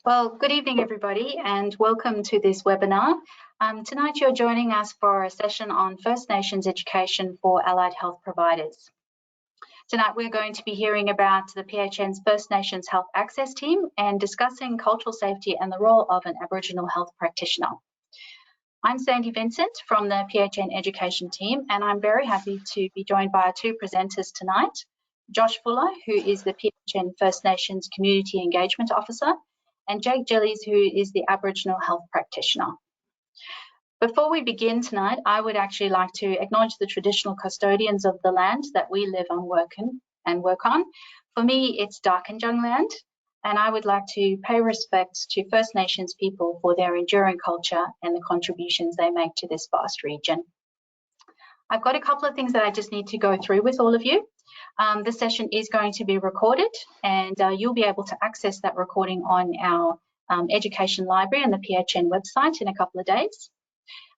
Well, good evening, everybody, and welcome to this webinar. Tonight, you're joining us for a session on First Nations education for allied health providers. Tonight, we're going to be hearing about the PHN's First Nations Health Access Team and discussing cultural safety and the role of an Aboriginal health practitioner. I'm Sandy Vincent from the PHN Education Team, and I'm very happy to be joined by our two presenters tonight, Josh Fuller, who is the PHN First Nations Community Engagement Officer, and Jake Gillies, who is the Aboriginal health practitioner. Before we begin tonight, I would actually like to acknowledge the traditional custodians of the land that we live on, work on. For me, it's Darkinjung land, and I would like to pay respects to First Nations people for their enduring culture and the contributions they make to this vast region. I've got a couple of things that I just need to go through with all of you. This session is going to be recorded, and you'll be able to access that recording on our education library and the PHN website in a couple of days.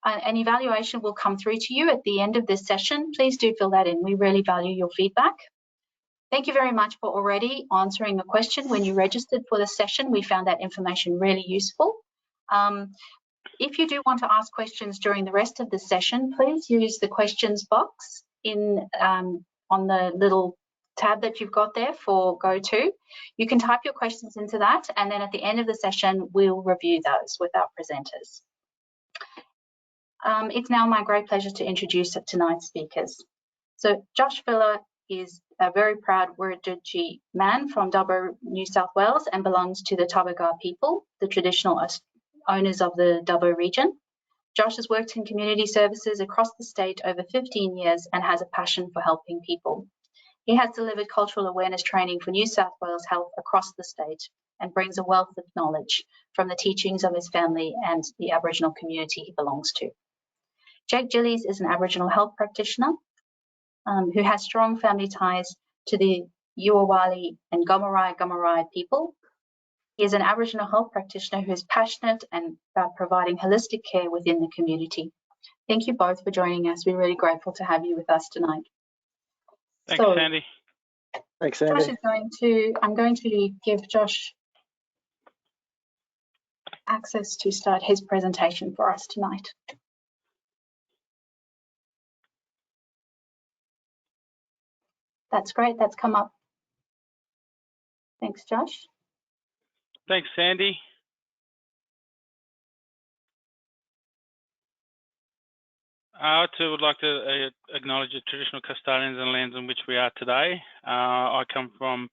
An evaluation will come through to you at the end of this session. Please do fill that in. We really value your feedback. Thank you very much for already answering a question when you registered for the session. We found that information really useful. If you do want to ask questions during the rest of the session, please use the questions box on the little tab that you've got there for GoTo. You can type your questions into that, and then at the end of the session, we'll review those with our presenters. It's now my great pleasure to introduce tonight's speakers. So Josh Fuller is a very proud Wurundjeri man from Dubbo, New South Wales, and belongs to the Tabaga people, the traditional owners of the Dubbo region. Josh has worked in community services across the state over 15 years and has a passion for helping people. He has delivered cultural awareness training for New South Wales Health across the state and brings a wealth of knowledge from the teachings of his family and the Aboriginal community he belongs to. Jake Gillies is an Aboriginal health practitioner who has strong family ties to the Yuwawali and Gomeroi people. He is an Aboriginal health practitioner who is passionate about providing holistic care within the community. Thank you both for joining us. We're really grateful to have you with us tonight. Thanks, Sandy. Thanks, Sandy. I'm going to give Josh access to start his presentation for us tonight. That's great. That's come up. Thanks, Josh. Thanks, Sandy. I too would like to acknowledge the traditional custodians and lands on which we are today. I come from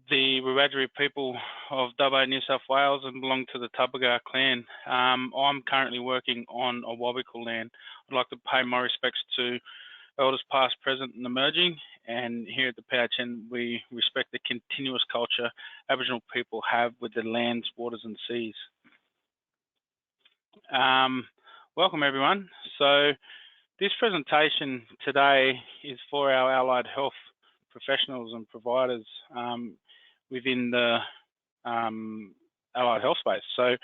the Wiradjuri people of Dubbo, New South Wales, and belong to the Tabaga clan. I'm currently working on a Awabakal land. I'd like to pay my respects to elders past, present and emerging, and here at the PHN we respect the continuous culture Aboriginal people have with the lands, waters and seas. Welcome everyone. So this presentation today is for our allied health professionals and providers within the allied health space. So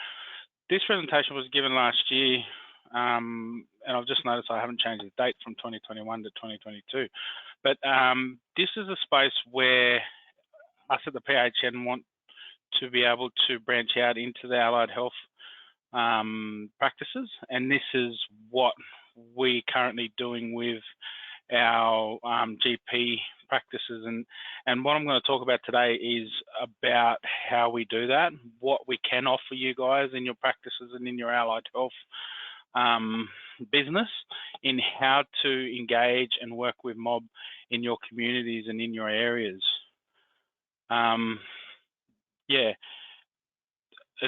this presentation was given last year, and I've just noticed I haven't changed the date from 2021 to 2022. But this is a space where us at the PHN want to be able to branch out into the allied health practices, and this is what we're currently doing with our GP practices, and what I'm going to talk about today is about how we do that, what we can offer you guys in your practices and in your allied health business, in how to engage and work with mob in your communities and in your areas. Yeah.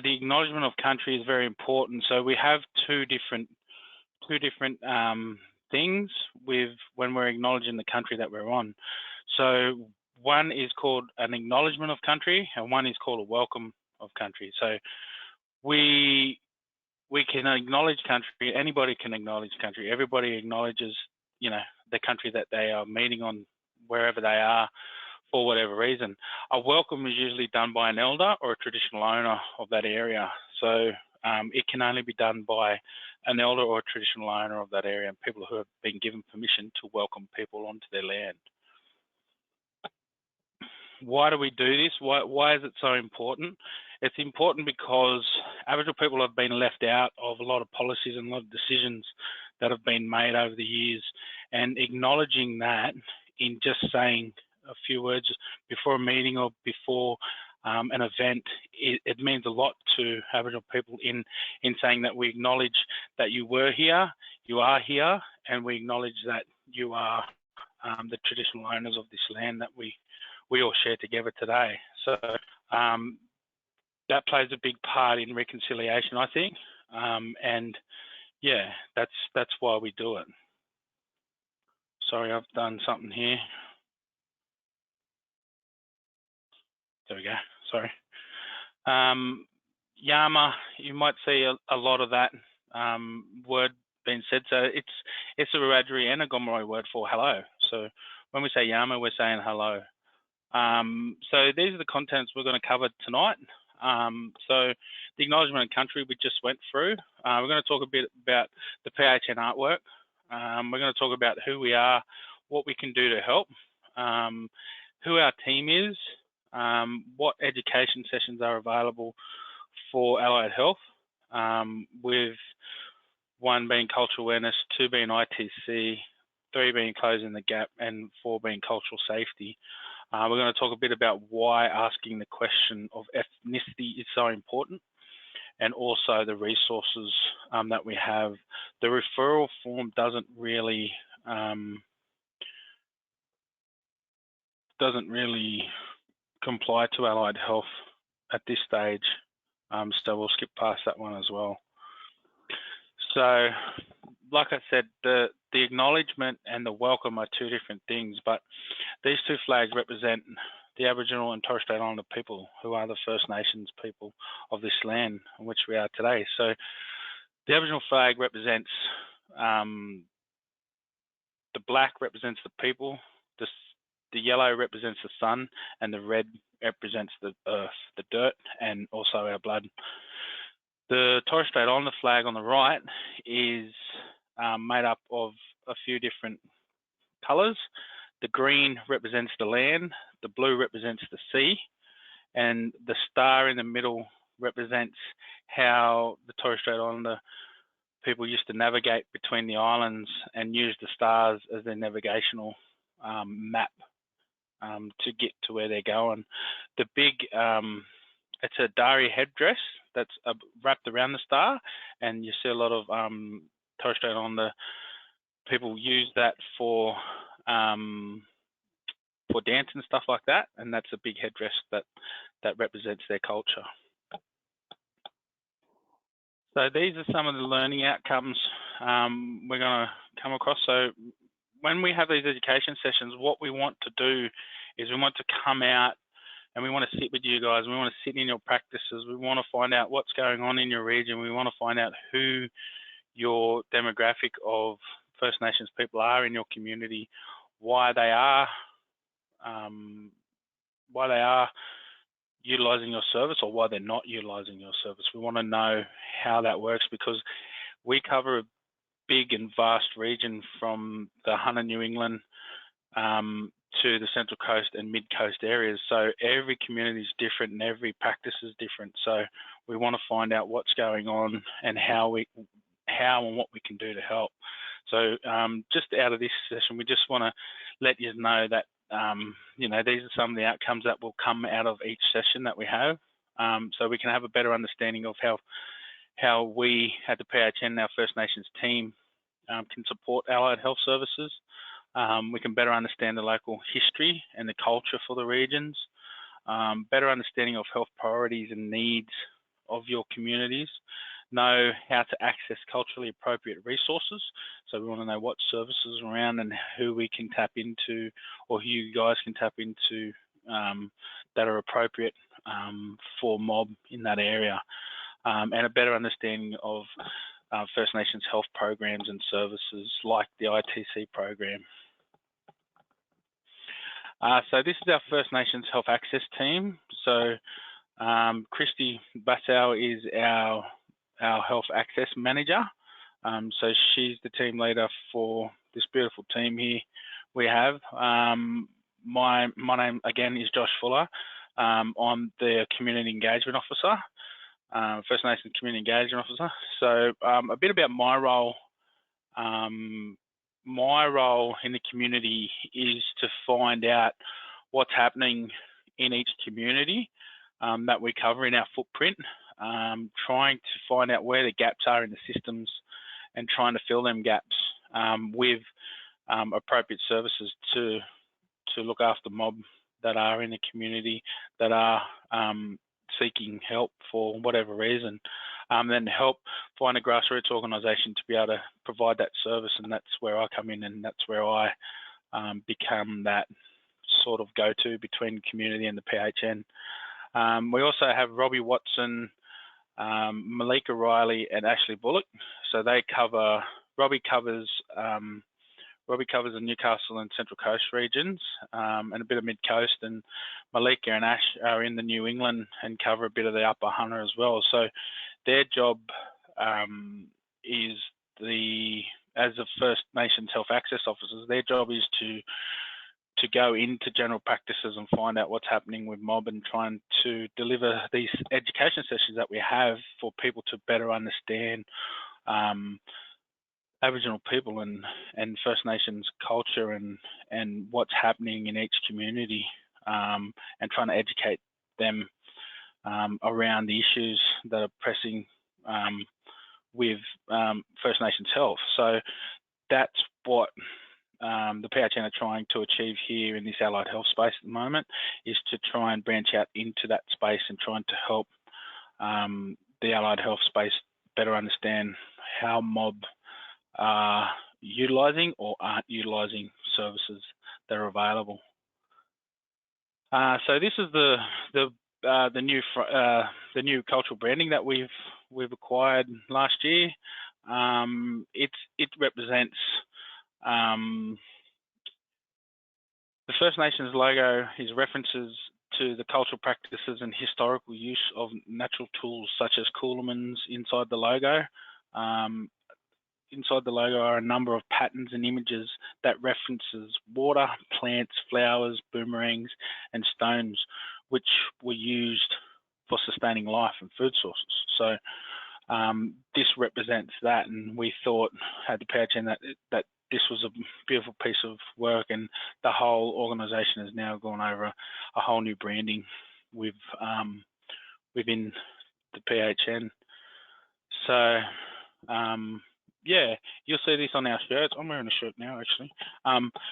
The acknowledgement of country is very important. So we have two different things with when we're acknowledging the country that we're on. So one is called an acknowledgement of country, and one is called a welcome of country. So we can acknowledge country. Anybody can acknowledge country. Everybody acknowledges, you know, the country that they are meeting on, wherever they are, for whatever reason. A welcome is usually done by an elder or a traditional owner of that area. So it can only be done by an elder or a traditional owner of that area, and people who have been given permission to welcome people onto their land. Why do we do this? Why is it so important? it's important because Aboriginal people have been left out of a lot of policies and a lot of decisions that have been made over the years, and acknowledging that in just saying a few words before a meeting or before an event, it means a lot to Aboriginal people in saying that we acknowledge that you were here, you are here, and we acknowledge that you are the traditional owners of this land that we all share together today. So that plays a big part in reconciliation, I think, and yeah, that's why we do it. Sorry, I've done something here. There we go. Sorry. Yama, you might see a lot of that word being said. So it's a Wiradjuri and a Gomeroi word for hello. So when we say Yama, we're saying hello. So these are the contents we're going to cover tonight. So the acknowledgement of country we just went through. We're going to talk a bit about the PHN artwork. We're going to talk about who we are, what we can do to help, who our team is, what education sessions are available for allied health, with 1 being cultural awareness, 2 being ITC, 3 being closing the gap, and 4 being cultural safety. We're going to talk a bit about why asking the question of ethnicity is so important, and also the resources that we have. The referral form doesn't really comply to allied health at this stage, so we'll skip past that one as well. So, like I said, the acknowledgement and the welcome are 2 different things, but these 2 flags represent the Aboriginal and Torres Strait Islander people, who are the First Nations people of this land on which we are today. So the Aboriginal flag represents, the black represents the people, the yellow represents the sun, and the red represents the earth, the dirt, and also our blood. The Torres Strait Islander flag on the right is made up of a few different colours. The green represents the land, the blue represents the sea, and the star in the middle represents how the Torres Strait Islander people used to navigate between the islands and use the stars as their navigational map to get to where they're going. The big, it's a Dari headdress that's wrapped around the star, and you see a lot of Torres Strait Islander people use that for dance and stuff like that, and that's a big headdress that represents their culture. So these are some of the learning outcomes we're going to come across. So when we have these education sessions, what we want to do is we want to come out and we want to sit with you guys. We want to sit in your practices. We want to find out what's going on in your region. We want to find out who your demographic of First Nations people are in your community, why they are utilising your service, or why they're not utilising your service. We want to know how that works, because we cover a big and vast region from the Hunter, New England, to the Central Coast and Mid-Coast areas. So every community is different and every practice is different. So we want to find out what's going on and how and what we can do to help. So just out of this session, we just want to let you know that you know, these are some of the outcomes that will come out of each session that we have, so we can have a better understanding of how we at the PHN, our First Nations team, can support allied health services. We can better understand the local history and the culture for the regions, better understanding of health priorities and needs of your communities, know how to access culturally appropriate resources. So we want to know what services are around and who we can tap into, or who you guys can tap into, that are appropriate for mob in that area, and a better understanding of First Nations health programs and services like the ITC program. So this is our First Nations Health Access team. So Christy Bassau is our Health Access Manager. So she's the team leader for this beautiful team here we have. My name again is Josh Fuller. I'm the Community Engagement Officer, First Nations Community Engagement Officer. So a bit about my role. My role in the community is to find out what's happening in each community that we cover in our footprint, trying to find out where the gaps are in the systems and trying to fill them gaps with appropriate services to look after mob that are in the community that are seeking help for whatever reason, then help find a grassroots organisation to be able to provide that service, and that's where I come in, and that's where I become that sort of go-to between community and the PHN. We also have Robbie Watson, Malika Riley, and Ashley Bullock. So they cover. Robbie covers the Newcastle and Central Coast regions and a bit of Mid Coast, and Malika and Ash are in the New England and cover a bit of the Upper Hunter as well. So their job is as the First Nations Health Access Officers, their job is to go into general practices and find out what's happening with mob and trying to deliver these education sessions that we have for people to better understand Aboriginal people and First Nations culture and what's happening in each community, and trying to educate them around the issues that are pressing with First Nations health. So that's what the PHN are trying to achieve here in this allied health space at the moment, is to try and branch out into that space and trying to help the allied health space better understand how mob are utilising or aren't utilising services that are available. So this is the new cultural branding that we've acquired last year. It represents the First Nations logo is references to the cultural practices and historical use of natural tools such as coolamans inside the logo. Inside the logo are a number of patterns and images that references water, plants, flowers, boomerangs, and stones, which were used for sustaining life and food sources. So this represents that, and we thought at the PHN that this was a beautiful piece of work, and the whole organisation has now gone over a whole new branding with within the PHN. So yeah, you'll see this on our shirts. I'm wearing a shirt now, actually.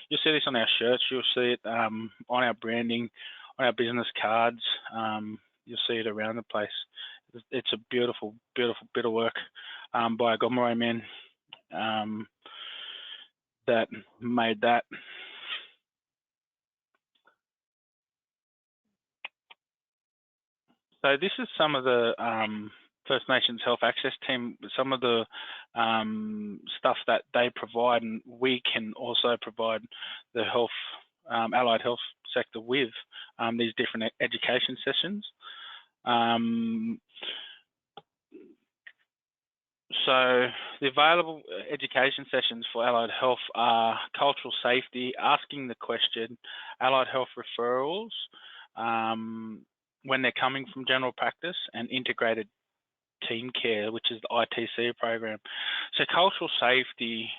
You'll see this on our shirts. You'll see it on our branding, on our business cards. You'll see it around the place. It's a beautiful, beautiful bit of work by a Gomeroi man that made that. So this is some of the First Nations Health Access Team, some of the stuff that they provide, and we can also provide the health, allied health sector with these different education sessions. So the available education sessions for allied health are cultural safety, asking the question, allied health referrals when they're coming from general practice, and integrated team care, which is the ITC program. So cultural safety,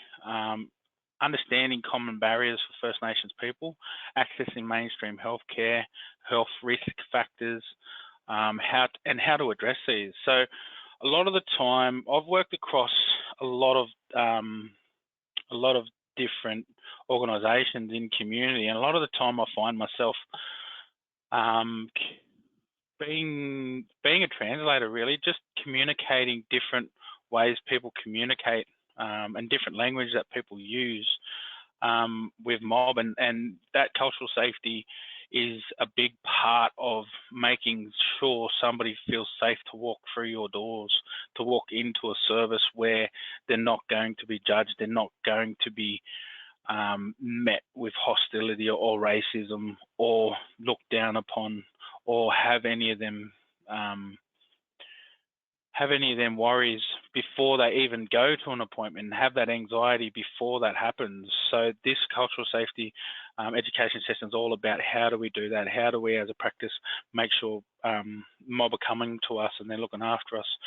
understanding common barriers for First Nations people, accessing mainstream healthcare, health risk factors, how to address these. So a lot of the time, I've worked across a lot of different organisations in community, and a lot of the time I find myself being a translator, really, just communicating different ways people communicate and different language that people use with mob, and that cultural safety is a big part of making sure somebody feels safe to walk through your doors, to walk into a service where they're not going to be judged, they're not going to be met with hostility or racism or looked down upon, or have any of them worries before they even go to an appointment, and have that anxiety before that happens. So this cultural safety education sessions all about how do we do that? How do we, as a practice, make sure mob are coming to us and they're looking after us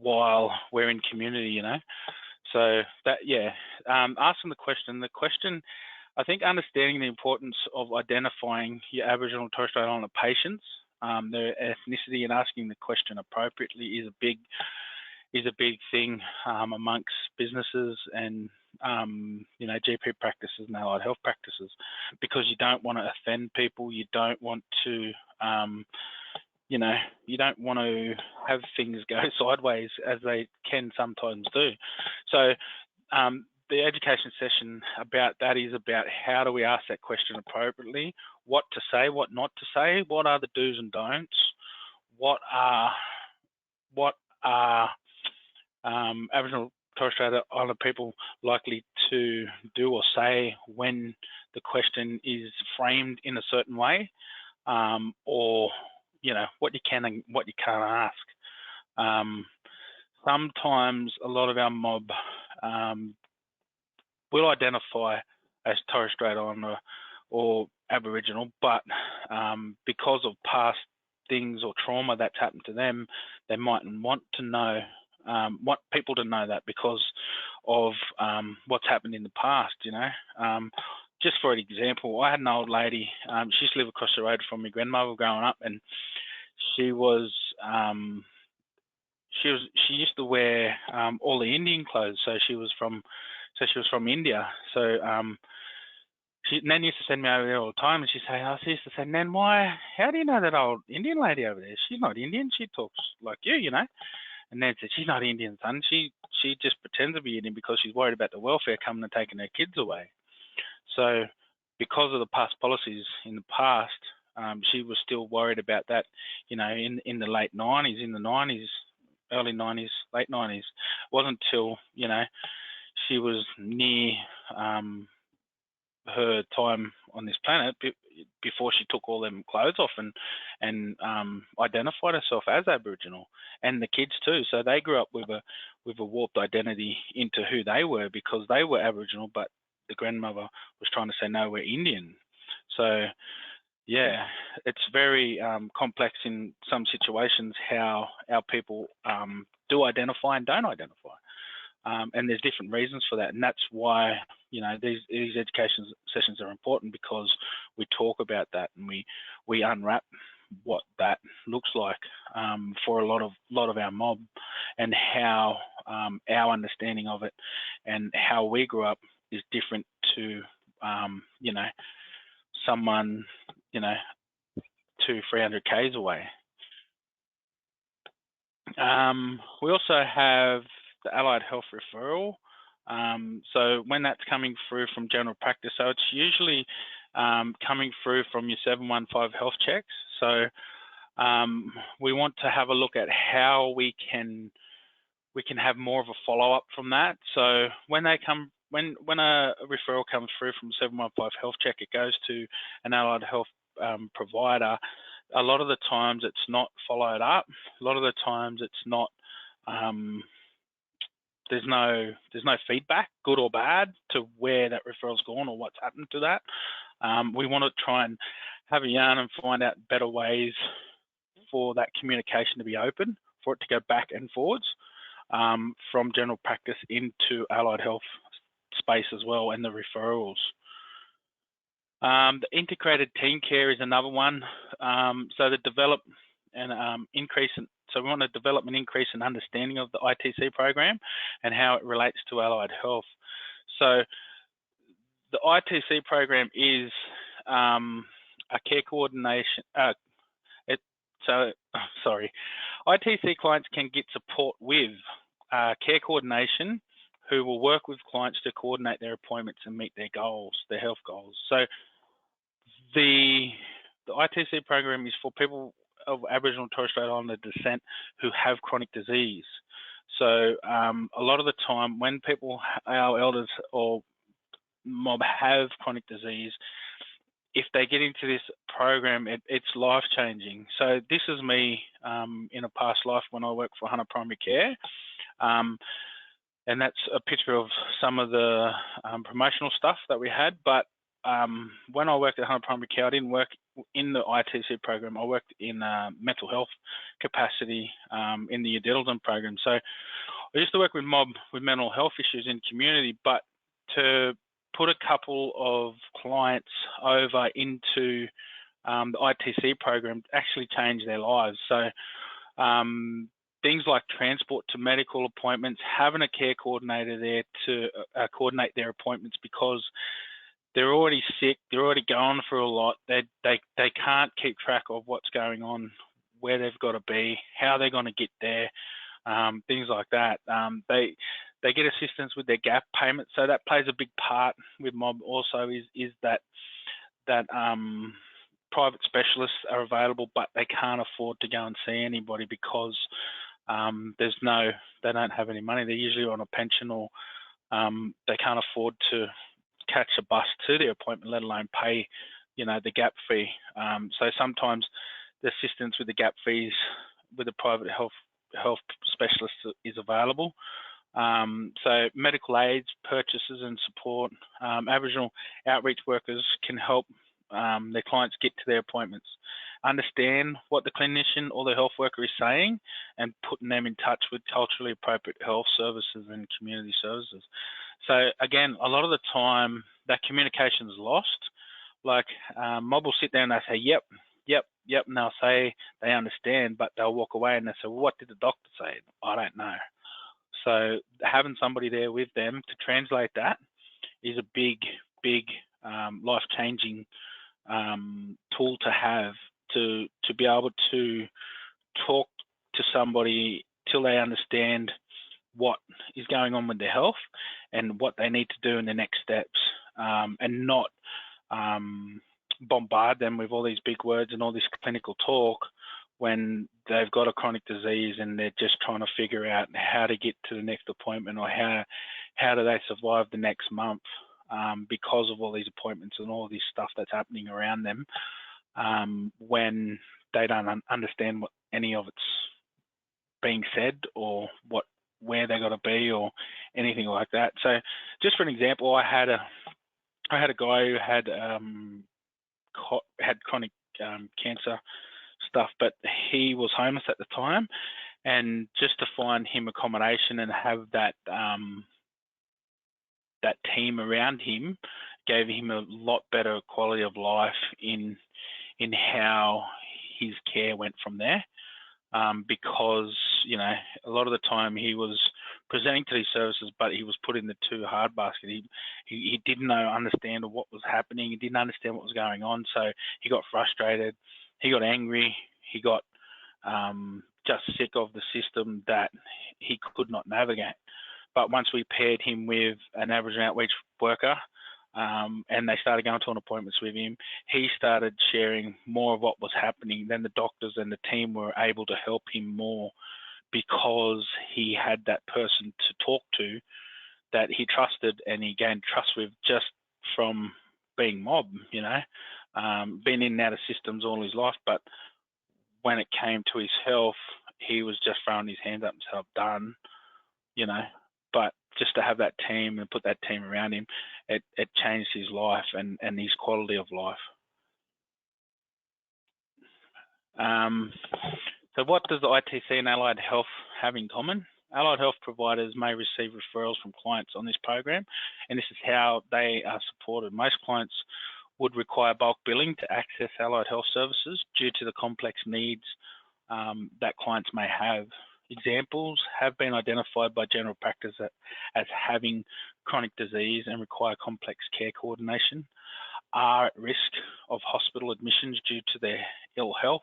while we're in community, you know? So that, yeah, asking the question, I think understanding the importance of identifying your Aboriginal and Torres Strait Islander patients, their ethnicity, and asking the question appropriately is a big thing amongst businesses and you know, GP practices and allied health practices, because you don't want to offend people. You don't want to you know, you don't want to have things go sideways, as they can sometimes do. So the education session about that is about how do we ask that question appropriately, what to say, what not to say, what are the do's and don'ts, what are Aboriginal Torres Strait Islander people likely to do or say when the question is framed in a certain way, or you know, what you can and what you can't ask. Sometimes a lot of our mob will identify as Torres Strait Islander or Aboriginal, but because of past things or trauma that's happened to them, they mightn't want to know, want people to know that because of what's happened in the past, you know. Just for an example, I had an old lady, she used to live across the road from my grandmother growing up, and she used to wear all the Indian clothes. So she was from India. So Nan used to send me over there all the time, and she used to say, Nan, how do you know that old Indian lady over there? She's not Indian. She talks like you know. And Nan said, she's not Indian, son. She just pretends to be Indian because she's worried about the welfare coming and taking her kids away. So because of the past policies in the past, she was still worried about that, you know, in the late 90s, early 90s, late 90s. It wasn't until, you know, she was near her time on this planet before she took all them clothes off and identified herself as Aboriginal, and the kids too. So they grew up with a warped identity into who they were because they were Aboriginal, but the grandmother was trying to say, no, we're Indian. So yeah, it's very complex in some situations how our people do identify and don't identify. And there's different reasons for that. And that's why, you know, these education sessions are important, because we talk about that and we unwrap what that looks like for a lot of our mob, and how our understanding of it and how we grew up is different to, you know, someone, you know, 200-300 k's away. We also have the allied health referral. So when that's coming through from general practice, so it's usually coming through from your 715 health checks. So we want to have a look at how we can have more of a follow-up from that. So when a referral comes through from 715 health check, it goes to an allied health provider. A lot of the times it's not followed up. A lot of the times it's not, there's no feedback, good or bad, to where that referral's gone or what's happened to that. We want to try and have a yarn and find out better ways for that communication to be open, for it to go back and forwards from general practice into allied health space as well, and the referrals. The integrated team care is another one. So we want to develop and increase an understanding of the ITC program and how it relates to allied health. So the ITC program is a care coordination. ITC clients can get support with care coordination, who will work with clients to coordinate their appointments and meet their goals, their health goals. So the ITC program is for people of Aboriginal and Torres Strait Islander descent who have chronic disease. So a lot of the time when people, our elders or mob, have chronic disease, if they get into this program, it's life-changing. So this is me in a past life when I worked for Hunter Primary Care. and that's a picture of some of the promotional stuff that we had. But when I worked at Hunter Primary Care, I didn't work in the ITC program. I worked in mental health capacity in the Udiddleton program. So I used to work with mob with mental health issues in community, but to put a couple of clients over into the ITC program actually changed their lives. So things like transport to medical appointments, having a care coordinator there to coordinate their appointments, because they're already sick, they're already going through a lot. They can't keep track of what's going on, where they've got to be, how they're going to get there, things like that. They get assistance with their gap payments, so that plays a big part with mob. Also, is that private specialists are available, but they can't afford to go and see anybody because they don't have any money. They're usually on a pension, or they can't afford to catch a bus to their appointment, let alone pay, the gap fee. So sometimes the assistance with the gap fees with a private health specialist is available. So medical aids, purchases and support. Aboriginal outreach workers can help their clients get to their appointments, understand what the clinician or the health worker is saying, and putting them in touch with culturally appropriate health services and community services. So again, a lot of the time that communication is lost. Like mob will sit there and they say, yep, and they'll say they understand, but they'll walk away and they say, well, what did the doctor say? I don't know. So having somebody there with them to translate that is a big life-changing tool to have, to be able to talk to somebody till they understand what is going on with their health and what they need to do in the next steps, and not bombard them with all these big words and all this clinical talk when they've got a chronic disease and they're just trying to figure out how to get to the next appointment, or how do they survive the next month because of all these appointments and all this stuff that's happening around them, when they don't understand what any of it's being said, or where they got to be, or anything like that. So just for an example, I had a guy who had chronic cancer stuff, but he was homeless at the time, and just to find him accommodation and have that that team around him gave him a lot better quality of life in how his care went from there, because a lot of the time he was presenting to these services, but he was put in the too hard basket. He didn't understand what was happening. He didn't understand what was going on, so he got frustrated. He got angry. He got just sick of the system that he could not navigate. But once we paired him with an Aboriginal outreach worker, and they started going to appointments with him, he started sharing more of what was happening. Then the doctors and the team were able to help him more, because he had that person to talk to that he trusted, and he gained trust with just from being mob, been in and out of systems all his life. But when it came to his health, he was just throwing his hands up and said, "I've done," But just to have that team and put that team around him, it changed his life and his quality of life. So what does the ITC and Allied Health have in common? Allied health providers may receive referrals from clients on this program, and this is how they are supported. Most clients would require bulk billing to access allied health services due to the complex needs that clients may have. Examples have been identified by general practice as having chronic disease and require complex care coordination, are at risk of hospital admissions due to their ill health,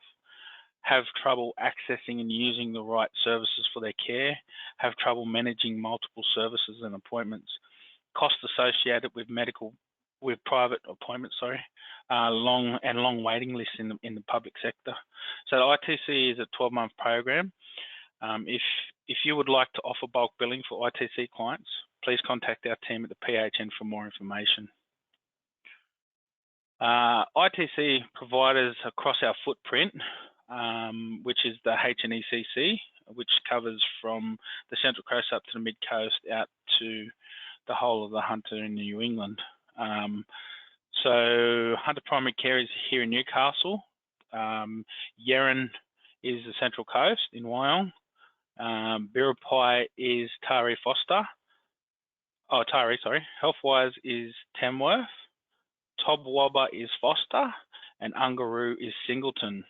have trouble accessing and using the right services for their care, have trouble managing multiple services and appointments, costs associated with private appointments, long waiting lists in the public sector. So the ITC is a 12-month program. If you would like to offer bulk billing for ITC clients, please contact our team at the PHN for more information. ITC providers across our footprint, which is the HNECC, which covers from the Central Coast up to the Mid Coast out to the whole of the Hunter in New England. So Hunter Primary Care is here in Newcastle. Yeren is the Central Coast in Wyong. Biripi is Taree Foster. Oh, Taree, sorry. Healthwise is Tamworth. Tobwabba is Foster, and Ungaroo is Singleton.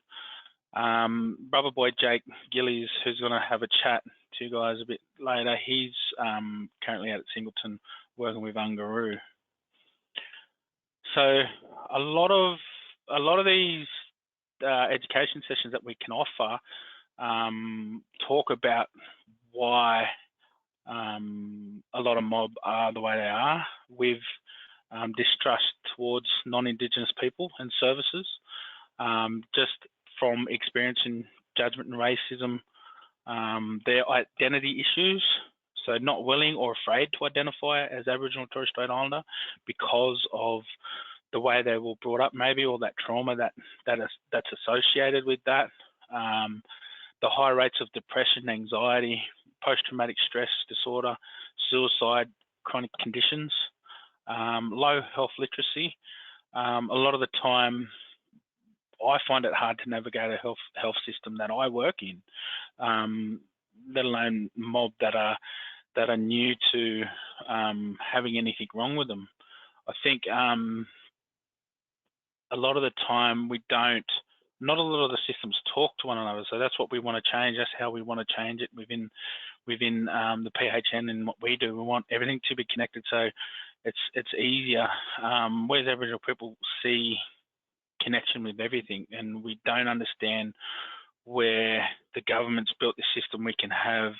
Brother boy Jake Gillies, who's going to have a chat to you guys a bit later, he's currently out at Singleton working with Ungaroo. So a lot of these education sessions that we can offer talk about why a lot of mob are the way they are, with distrust towards non-Indigenous people and services, just from experience in judgment and racism, their identity issues, so not willing or afraid to identify as Aboriginal or Torres Strait Islander because of the way they were brought up, maybe, or that trauma that's associated with that. The high rates of depression, anxiety, post-traumatic stress disorder, suicide, chronic conditions, low health literacy. A lot of the time, I find it hard to navigate a health system that I work in, let alone mob that are new to having anything wrong with them. I think a lot of the time not a lot of the systems talk to one another, so that's what we want to change. That's how we want to change it within the PHN and what we do. We want everything to be connected, so it's easier. Whereas Aboriginal people see connection with everything, and we don't understand where the government's built this system. We can have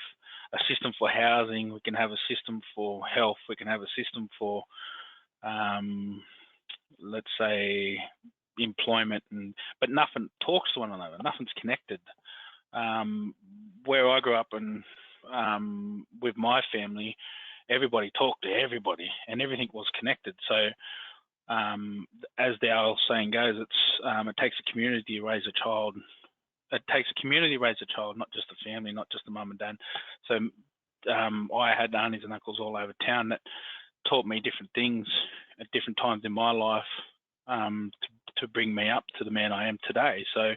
a system for housing, we can have a system for health, we can have a system for let's say employment, but nothing talks to one another, nothing's connected. Where I grew up and with my family, everybody talked to everybody and everything was connected. So as the old saying goes, it takes a community to raise a child. It takes a community to raise a child, not just a family, not just a mum and dad. So I had aunties and uncles all over town that taught me different things at different times in my life to bring me up to the man I am today. So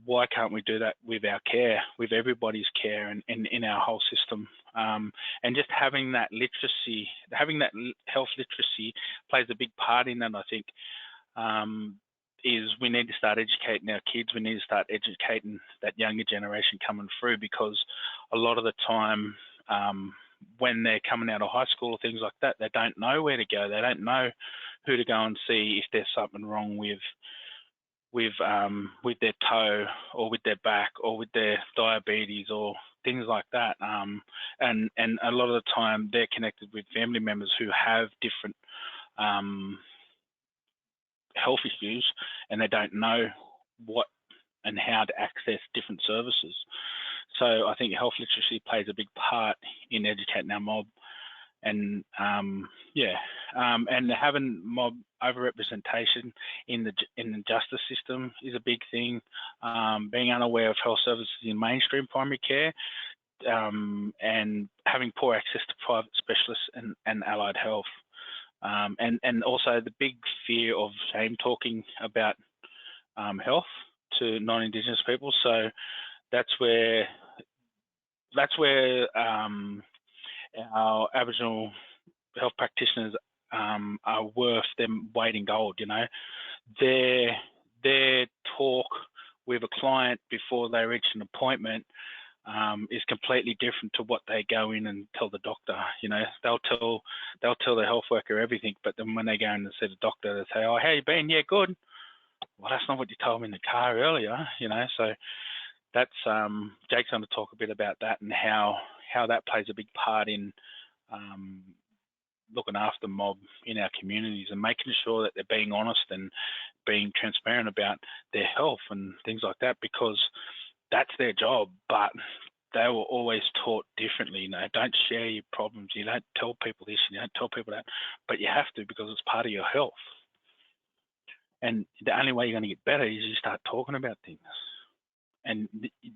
why can't we do that with our care, with everybody's care and in our whole system? And just having that literacy, having that health literacy plays a big part in that, I think, is we need to start educating our kids. We need to start educating that younger generation coming through, because a lot of the time when they're coming out of high school or things like that, they don't know where to go. They don't know who to go and see if there's something wrong with their toe or with their back or with their diabetes or things like that. And a lot of the time they're connected with family members who have different health issues, and they don't know what and how to access different services. So I think health literacy plays a big part in educating our mob, and and having mob overrepresentation in the justice system is a big thing. Being unaware of health services in mainstream primary care, and having poor access to private specialists and allied health, and also the big fear of shame talking about health to non-Indigenous people. So that's where our Aboriginal health practitioners are worth them weight in gold. You know, their talk with a client before they reach an appointment is completely different to what they go in and tell the doctor. You know, they'll tell the health worker everything, but then when they go in and see the doctor, they say, "Oh, how you been? Yeah, good." Well, that's not what you told me in the car earlier. You know, so that's Jake's going to talk a bit about that and how that plays a big part in looking after mob in our communities and making sure that they're being honest and being transparent about their health and things like that, because that's their job. But they were always taught differently. You know, don't share your problems. You don't tell people this. You don't tell people that. But you have to, because it's part of your health. And the only way you're going to get better is you start talking about things. and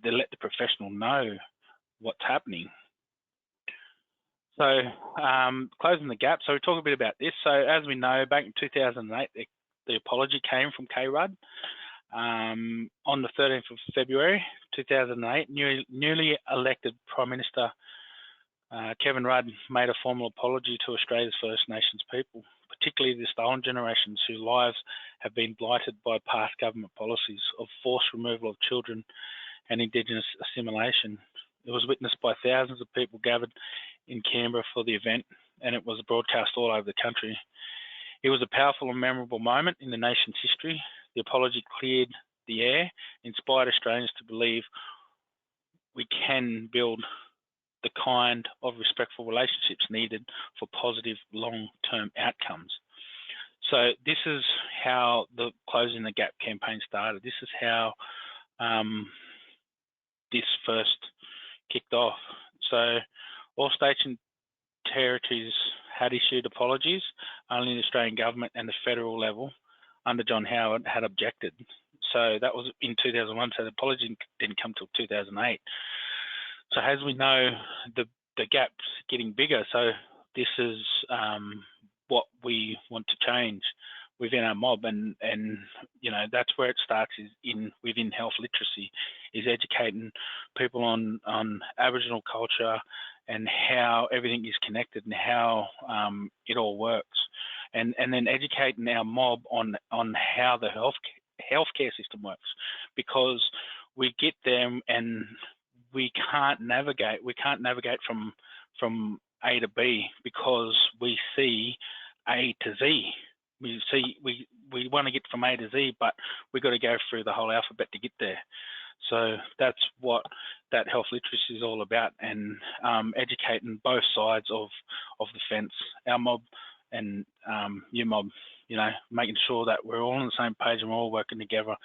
they let the professional know what's happening. So closing the gap. So we talk a bit about this. So as we know, back in 2008, the apology came from KRUD. On the 13th of February 2008, newly elected Prime Minister Kevin Rudd made a formal apology to Australia's First Nations people, particularly the stolen generations whose lives have been blighted by past government policies of forced removal of children and Indigenous assimilation. It was witnessed by thousands of people gathered in Canberra for the event, and it was broadcast all over the country. It was a powerful and memorable moment in the nation's history. The apology cleared the air, inspired Australians to believe we can build the kind of respectful relationships needed for positive long-term outcomes. So this is how the Closing the Gap campaign started. This is how this first kicked off. So all states and territories had issued apologies. Only the Australian government and the federal level under John Howard had objected. So that was in 2001, so the apology didn't come till 2008. So as we know, the gap's getting bigger. So this is what we want to change within our mob, and you know, that's where it starts, is within health literacy, is educating people on Aboriginal culture and how everything is connected and how it all works, and then educating our mob on how the healthcare system works, because we get them and we can't navigate from A to B because we see A to Z. We want to get from A to Z, but we've got to go through the whole alphabet to get there. So that's what that health literacy is all about, and educating both sides of the fence, our mob and your mob, you know, making sure that we're all on the same page and we're all working together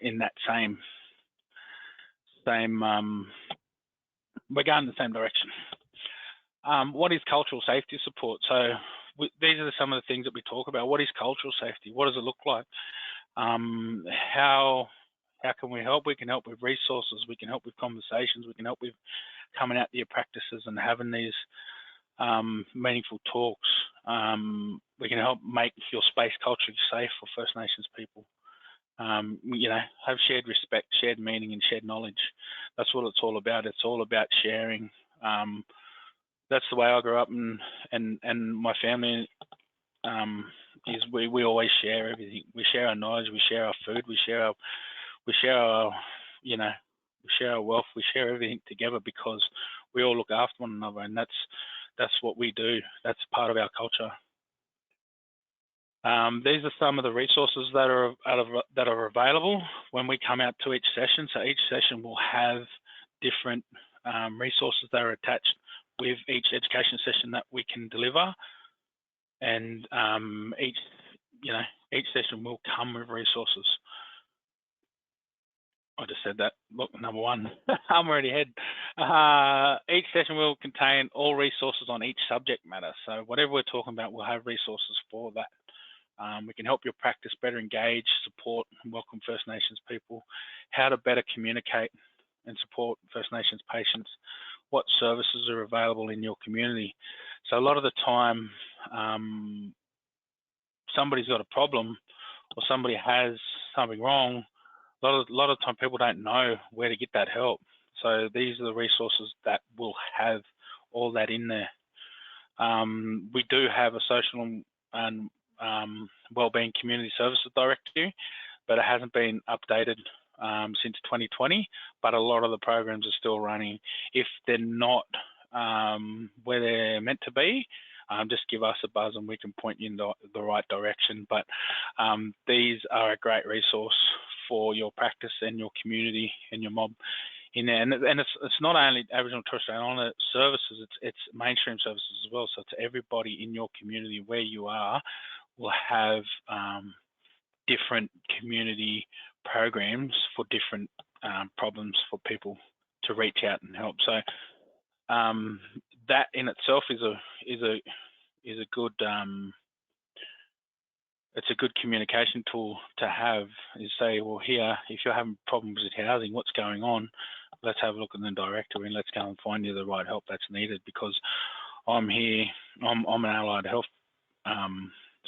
in that same we're going in the same direction. What is cultural safety support? So these are some of the things that we talk about. What is cultural safety? What does it look like? How can we help? We can help with resources. We can help with conversations. We can help with coming out to your practices and having these meaningful talks. We can help make your space culturally safe for First Nations people. You know, have shared respect, shared meaning, and shared knowledge. That's what it's all about. It's all about sharing. That's the way I grew up, and my family is we always share everything. We share our knowledge, we share our food, we share our you know, we share our wealth, we share everything together because we all look after one another, and that's what we do. That's part of our culture. These are some of the resources that are available when we come out to each session. So each session will have different resources that are attached with each education session that we can deliver, and each session will come with resources. I just said that. Look, number one, I'm already ahead. Each session will contain all resources on each subject matter. So whatever we're talking about, we'll have resources for that. We can help your practice better engage, support, and welcome First Nations people, how to better communicate and support First Nations patients, what services are available in your community. So a lot of the time, somebody's got a problem or somebody has something wrong. A lot of time people don't know where to get that help. So these are the resources that will have all that in there. We do have a social and wellbeing community services directory, but it hasn't been updated since 2020, but a lot of the programs are still running. If they're not where they're meant to be, just give us a buzz and we can point you in the right direction. But these are a great resource for your practice and your community and your mob in there. And it's not only Aboriginal and Torres Strait Islander services, it's mainstream services as well. So to everybody in your community where you are, will have different community programs for different problems for people to reach out and help. So that in itself is a good it's a good communication tool to have, is say, well, here, if you're having problems with housing, what's going on? Let's have a look in the directory and let's go and find you the right help that's needed, because I'm here, I'm an allied health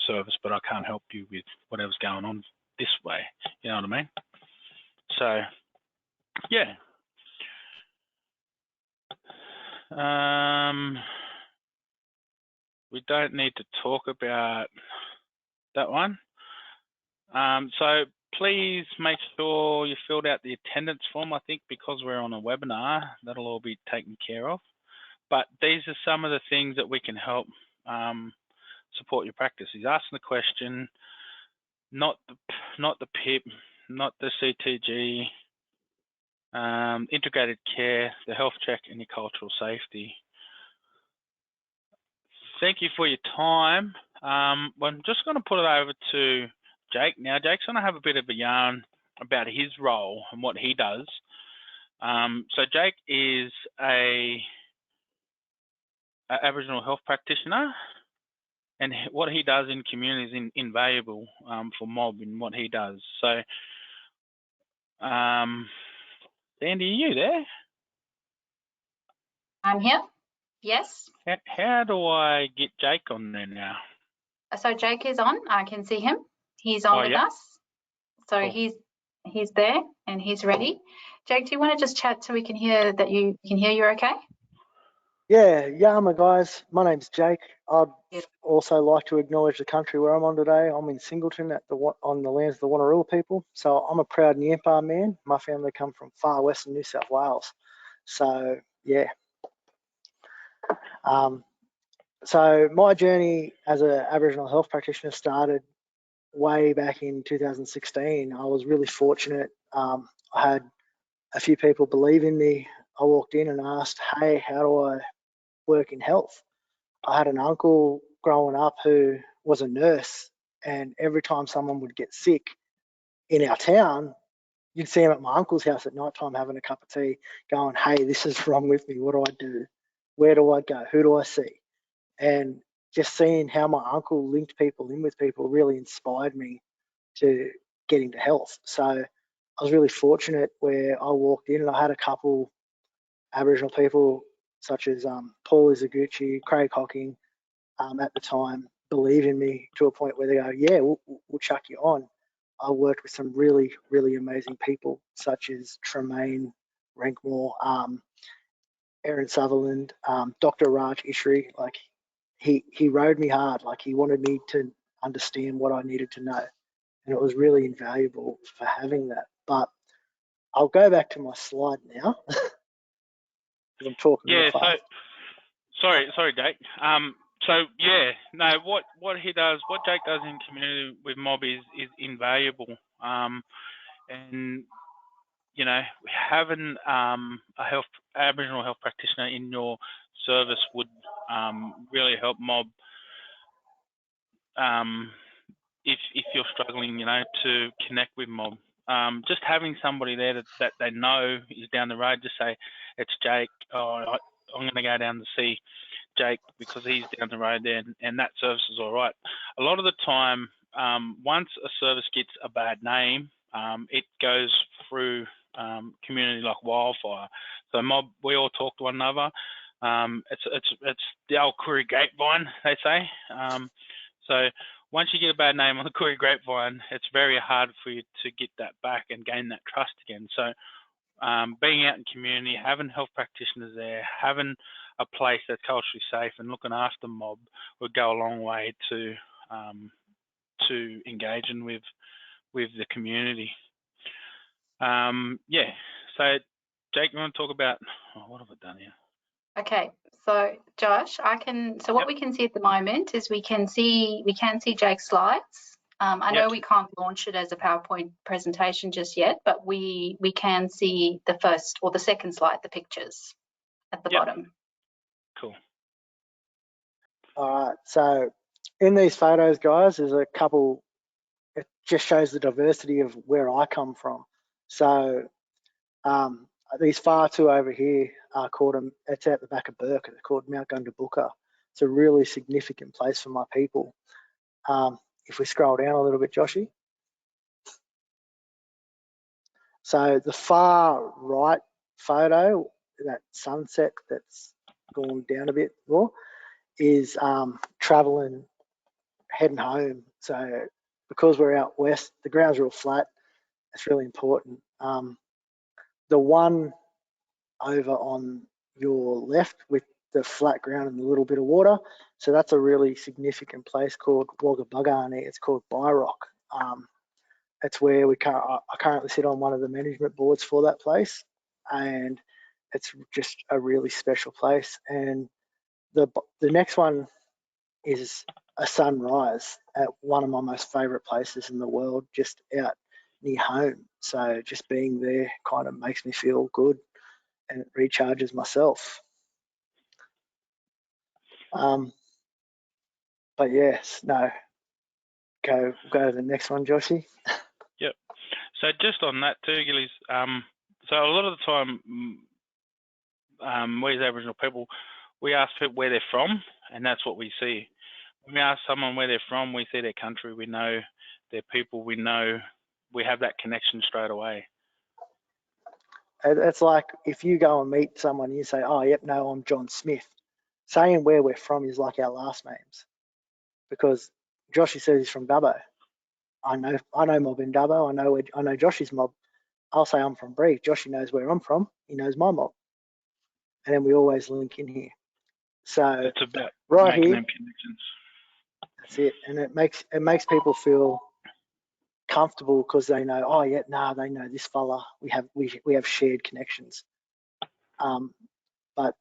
service, but I can't help you with whatever's going on this way. You know what I mean? So, yeah. We don't need to talk about that one. So please make sure you filled out the attendance form. I think because we're on a webinar, that'll all be taken care of. But these are some of the things that we can help support your practice. He's asking the question, not the PIP, not the CTG, integrated care, the health check, and your cultural safety. Thank you for your time. I'm just going to put it over to Jake. Now, Jake's going to have a bit of a yarn about his role and what he does. So Jake is a Aboriginal health practitioner, and what he does in community is invaluable for Mob in what he does. So, Sandy, are you there? I'm here. Yes. How do I get Jake on there now? So Jake is on. I can see him. He's on with us. So cool. He's there and he's ready. Jake, do you want to just chat so we can hear that you can hear you're okay? Yeah, Yama guys. My name's Jake. I'd also like to acknowledge the country where I'm on today. I'm in Singleton on the lands of the Wanneroo people. So I'm a proud Nyepa man. My family come from far western New South Wales. So yeah. So my journey as an Aboriginal health practitioner started way back in 2016. I was really fortunate. I had a few people believe in me. I walked in and asked, hey, how do I work in health? I had an uncle growing up who was a nurse, and every time someone would get sick in our town, you'd see him at my uncle's house at night time having a cup of tea going, hey, this is wrong with me. What do I do? Where do I go? Who do I see? And just seeing how my uncle linked people in with people really inspired me to get into health. So I was really fortunate where I walked in and I had a couple Aboriginal people such as Paul Izaguchi, Craig Hocking, at the time, believe in me to a point where they go, yeah, we'll chuck you on. I worked with some really, really amazing people such as Tremaine Rankmore, Aaron Sutherland, Dr. Raj Ishri. Like he rode me hard. Like he wanted me to understand what I needed to know. And it was really invaluable for having that. But I'll go back to my slide now. I'm talking real fast. Sorry, Jake. So yeah, no, what he does, what Jake does in community with Mob is invaluable. And you know, having a Aboriginal health practitioner in your service would really help Mob. If you're struggling, you know, to connect with Mob. Just having somebody there that they know is down the road, just say, it's Jake, I'm going to go down to see Jake because he's down the road there, and that service is all right. A lot of the time, once a service gets a bad name, it goes through community like wildfire. So Mob, we all talk to one another. It's the old Koori grapevine, they say. So once you get a bad name on the Koori grapevine, it's very hard for you to get that back and gain that trust again. So being out in community, having health practitioners there, having a place that's culturally safe and looking after Mob would go a long way to engaging with the community. Yeah, so Jake, you want to talk about, what have I done here? Okay, so Josh, what we can see at the moment is we can see Jake's slides. I know we can't launch it as a PowerPoint presentation just yet, but we can see the first or the second slide, the pictures at the bottom. Cool. All right, so in these photos, guys, there's a couple, it just shows the diversity of where I come from. So these far two over here are called, it's at the back of Burke, they're called Mount Gundabooka. It's a really significant place for my people. if we scroll down a little bit, Joshy. So the far right photo, that sunset that's gone down a bit more, is traveling, heading home. So because we're out west, the ground's real flat. It's really important. The one over on your left with the flat ground and a little bit of water, so that's a really significant place called Wagga Buggarni. It's called Byrock. It's where I currently sit on one of the management boards for that place, and it's just a really special place. And the next one is a sunrise at one of my most favourite places in the world, just out near home. So just being there kind of makes me feel good and it recharges myself. But yes, no. Go to the next one, Joshy. Yep. So just on that too, Gillies. So a lot of the time, we as Aboriginal people, we ask people where they're from, and that's what we see. When we ask someone where they're from, we see their country, we know their people, we know, we have that connection straight away. It's like if you go and meet someone and you say, oh, yep, no, I'm John Smith. Saying where we're from is like our last names, because Joshy says he's from Dubbo. I know mob in Dubbo. I know Joshy's mob. I'll say I'm from Bree. Joshy knows where I'm from. He knows my mob, and then we always link in here. So it's about right making here, them connections. that's it, and it makes people feel comfortable because they know, oh yeah, nah, they know this fella. We have shared connections. But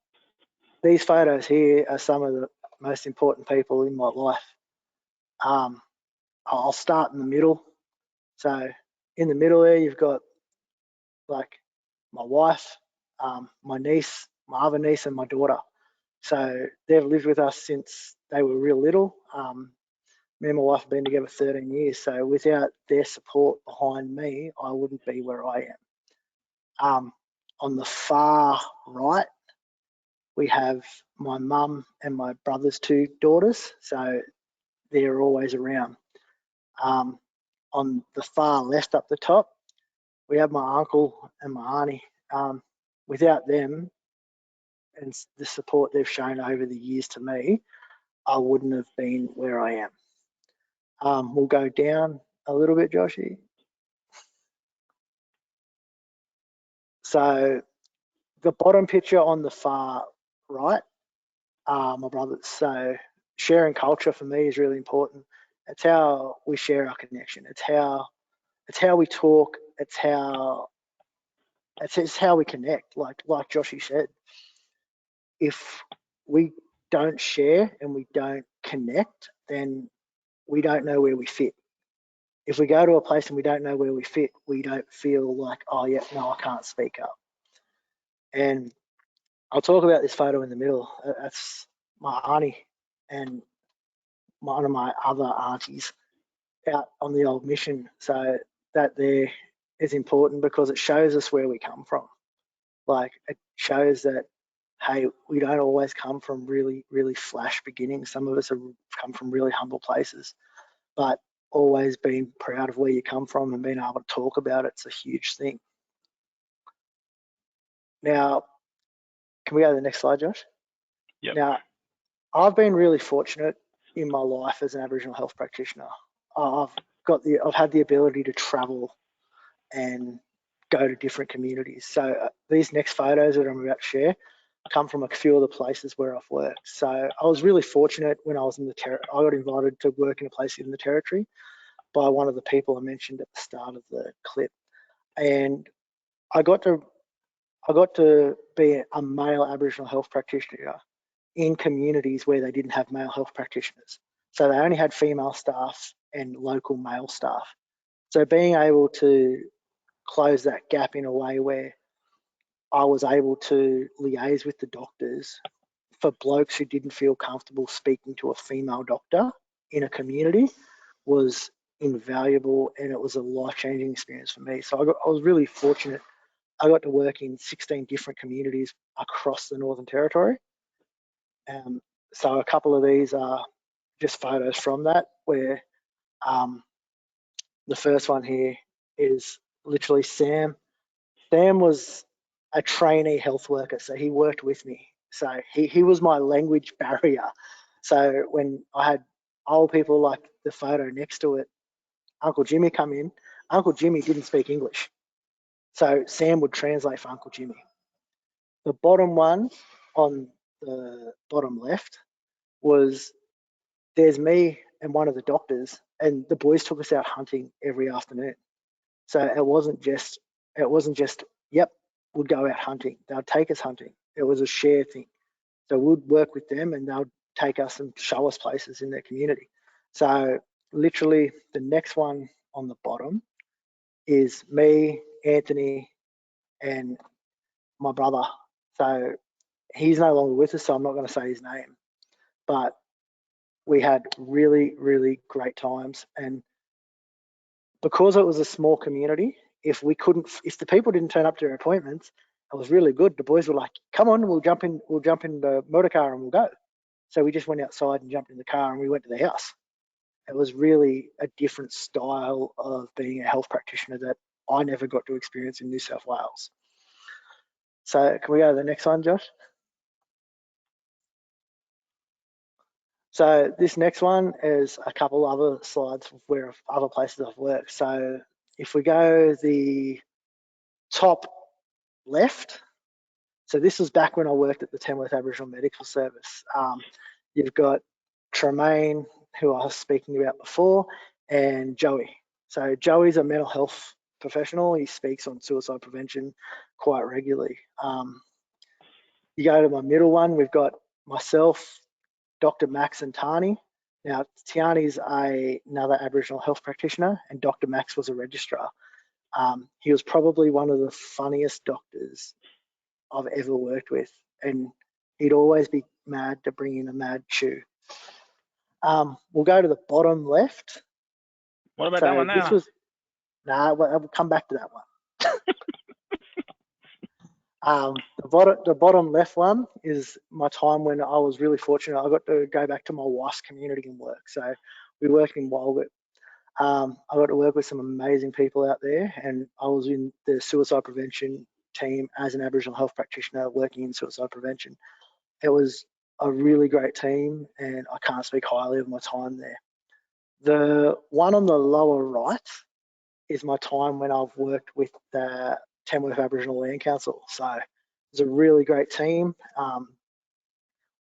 these photos here are some of the most important people in my life. I'll start in the middle. So in the middle there, you've got like my wife, my niece, my other niece, and my daughter. So they've lived with us since they were real little. Me and my wife have been together 13 years. So without their support behind me, I wouldn't be where I am. On the far right, we have my mum and my brother's two daughters. So they're always around. On the far left up the top, we have my uncle and my auntie. Without them and the support they've shown over the years to me, I wouldn't have been where I am. We'll go down a little bit, Joshy. So the bottom picture on the far right, my brothers. So sharing culture for me is really important. It's how we share our connection. It's how we talk. It's how we connect. Like Joshy said, if we don't share and we don't connect, then we don't know where we fit. If we go to a place and we don't know where we fit, we don't feel like, oh yeah, no, I can't speak up. And I'll talk about this photo in the middle. That's my auntie and one of my other aunties out on the old mission. So that there is important because it shows us where we come from. Like it shows that, hey, we don't always come from really, really flash beginnings. Some of us have come from really humble places, but always being proud of where you come from and being able to talk about it's a huge thing. Now, can we go to the next slide, Josh? Yep. Now, I've been really fortunate in my life as an Aboriginal health practitioner. I've had the ability to travel and go to different communities. So these next photos that I'm about to share come from a few of the places where I've worked. So I was really fortunate when I was in the I got invited to work in a place in the Territory by one of the people I mentioned at the start of the clip, and I got to be a male Aboriginal health practitioner in communities where they didn't have male health practitioners. So they only had female staff and local male staff. So being able to close that gap in a way where I was able to liaise with the doctors for blokes who didn't feel comfortable speaking to a female doctor in a community was invaluable, and it was a life-changing experience for me. So I was really fortunate. I got to work in 16 different communities across the Northern Territory. So a couple of these are just photos from that, where The first one here is literally Sam. Sam was a trainee health worker, so he worked with me. So he was my language barrier. So when I had old people like the photo next to it, Uncle Jimmy come in, Uncle Jimmy didn't speak English. So Sam would translate for Uncle Jimmy. The bottom one on the bottom left was, there's me and one of the doctors, and the boys took us out hunting every afternoon. So it wasn't just, yep, we'd go out hunting. They'd take us hunting. It was a shared thing. So we'd work with them and they'd take us and show us places in their community. So literally the next one on the bottom is me, Anthony, and my brother. So he's no longer with us, so I'm not going to say his name. But we had really, really great times. And because it was a small community, if the people didn't turn up to their appointments, it was really good. The boys were like, come on, we'll jump in the motor car and we'll go. So we just went outside and jumped in the car and we went to the house. It was really a different style of being a health practitioner that I never got to experience in New South Wales. So can we go to the next one, Josh? So this next one is a couple other slides of where other places I've worked. So if we go the top left, so this was back when I worked at the Tamworth Aboriginal Medical Service. You've got Tremaine, who I was speaking about before, and Joey. So Joey's a mental health professional. He speaks on suicide prevention quite regularly. You go to my middle one, we've got myself, Dr. Max and Tani. Now, Tiani's another Aboriginal health practitioner, and Dr. Max was a registrar. He was probably one of the funniest doctors I've ever worked with, and he'd always be mad to bring in a mad chew. We'll go to the bottom left. What about that one now? We'll come back to that one. The bottom left one is my time when I was really fortunate. I got to go back to my wife's community and work. So we worked in Walgett. I got to work with some amazing people out there, and I was in the suicide prevention team as an Aboriginal health practitioner working in suicide prevention. It was a really great team, and I can't speak highly of my time there. The one on the lower right is my time when I've worked with the Tamworth Aboriginal Land Council. So it was a really great team.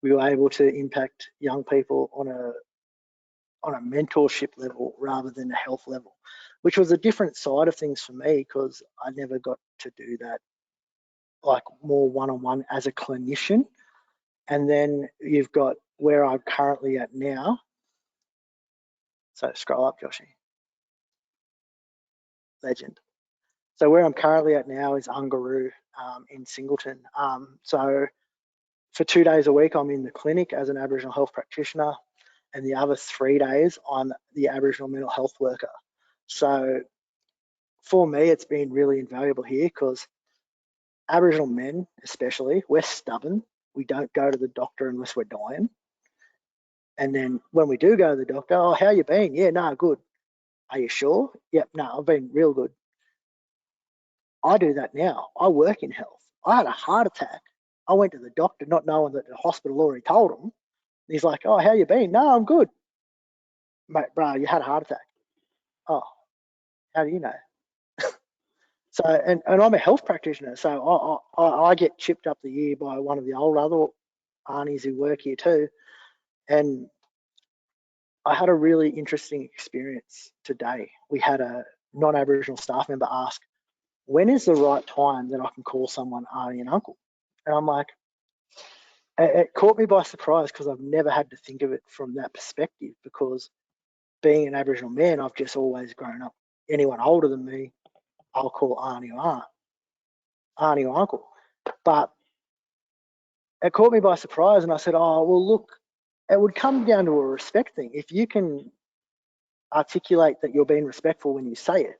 We were able to impact young people on a mentorship level rather than a health level, which was a different side of things for me because I never got to do that, like more one-on-one as a clinician. And then you've got where I'm currently at now. So scroll up, Joshy. Legend. So where I'm currently at now is Ungaroo in Singleton. So for 2 days a week, I'm in the clinic as an Aboriginal health practitioner, and the other 3 days, I'm the Aboriginal mental health worker. So for me, it's been really invaluable here because Aboriginal men, especially, we're stubborn. We don't go to the doctor unless we're dying. And then when we do go to the doctor, oh, how you been? Yeah, no, good. Are you sure? Yep, no, I've been real good. I do that now. I work in health. I had a heart attack. I went to the doctor not knowing that the hospital already told him. He's like, oh, how you been? No, I'm good. Mate, bro, you had a heart attack. Oh, how do you know? So, and I'm a health practitioner, so I get chipped up the ear by one of the old other aunties who work here too. And I had a really interesting experience today. We had a non-Aboriginal staff member ask, when is the right time that I can call someone auntie and uncle? And I'm like, it caught me by surprise because I've never had to think of it from that perspective, because being an Aboriginal man, I've just always grown up. Anyone older than me, I'll call auntie or aunt, auntie or uncle. But it caught me by surprise, and I said, oh, well, look, it would come down to a respect thing. If you can articulate that you're being respectful when you say it,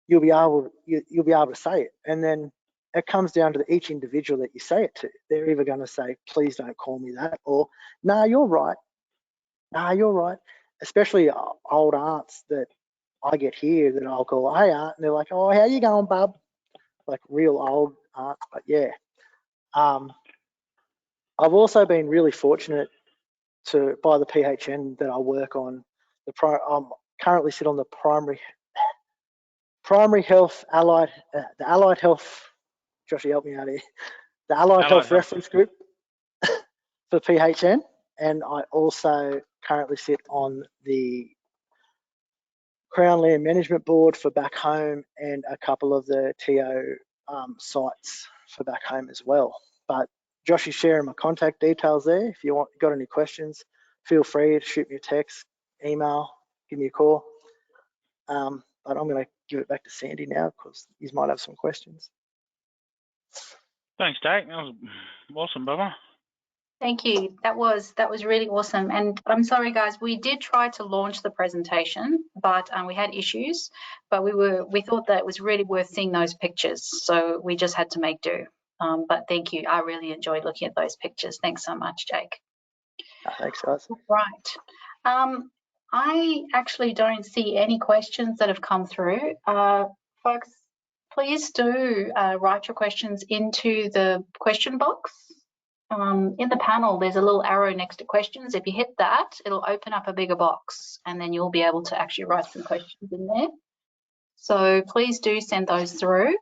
you'll be able to say it. And then it comes down to each individual that you say it to. They're either going to say, please don't call me that, or, nah, you're right. Nah, you're right. especially old aunts that I get here that I'll call, hey aunt, and they're like, oh, how you going, bub? Like real old aunts, but yeah. I've also been really fortunate by the PHN that I work on. I'm currently sit on the primary health allied, the allied health. Joshy, help me out here. The allied health reference group for PHN, and I also currently sit on the Crown Land Management Board for back home and a couple of the TO sites for back home as well. But Josh is sharing my contact details there. If you got any questions, feel free to shoot me a text, email, give me a call. But I'm going to give it back to Sandy now because he might have some questions. Thanks, Jake. That was awesome, Bubba. Thank you. That was really awesome. And I'm sorry, guys, we did try to launch the presentation, but we had issues. But we thought that it was really worth seeing those pictures, so we just had to make do. But thank you. I really enjoyed looking at those pictures. Thanks so much, Jake. Thanks, guys. Right. I actually don't see any questions that have come through. Folks, please do write your questions into the question box. In the panel, there's a little arrow next to questions. If you hit that, it'll open up a bigger box and then you'll be able to actually write some questions in there. So please do send those through.